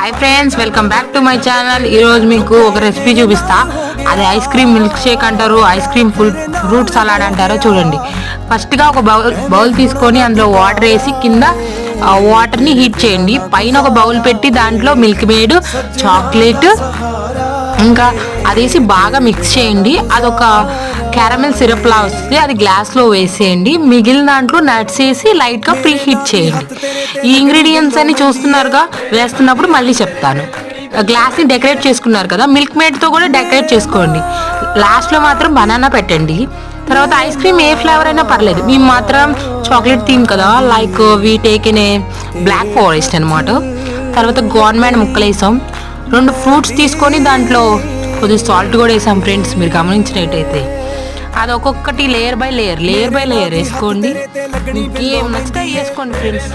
Hi friends, welcome back to my channel. ఈరోజు మీకు ఒక రెసిపీ చూపిస్తా. అది ఐస్ క్రీమ్ మిల్క్ షేక్ అంటారు, ఐస్ క్రీమ్ ఫ్రూట్ సలాడ్ అంటారో చూడండి. ఫస్ట్గా ఒక బౌల్ తీసుకొని అందులో వాటర్ వేసి కింద వాటర్ని హీట్ చేయండి. పైన ఒక బౌల్ పెట్టి దాంట్లో మిల్క్ మేడ్, చాక్లెట్ ఇంకా అదేసి బాగా మిక్స్ చేయండి. అదొక క్యారమెల్ సిరప్ లా వస్తుంది. అది గ్లాస్లో వేసేయండి. మిగిలిన దాంట్లో నట్స్ వేసి లైట్గా ప్రీ హీట్ చేయండి. ఈ ఇంగ్రీడియంట్స్ అన్ని చూస్తున్నారుగా, వేస్తున్నప్పుడు మళ్ళీ చెప్తాను. గ్లాస్ని డెకరేట్ చేసుకున్నారు కదా, మిల్క్ మేడ్తో కూడా డెకరేట్ చేసుకోండి. లాస్ట్లో మాత్రం బనానా పెట్టండి. తర్వాత ఐస్ క్రీమ్ ఏ ఫ్లేవర్ అయినా పర్లేదు. మేము మాత్రం చాక్లెట్ థీమ్ కదా, like we take in a black forest అనమాట. తర్వాత గవర్నమెంట్ ముక్కలు వేసాం. 2 ఫ్రూట్స్ తీసుకొని దాంట్లో కొద్దిగా సాల్ట్ కూడా వేసాం ఫ్రెండ్స్. మీరు గమనించినట్టయితే అది ఒక్కొక్కటి లేయర్ బై లేయర్ వేసుకోండి. మీకు ఏం నచ్చితే వేసుకోండి ఫ్రెండ్స్.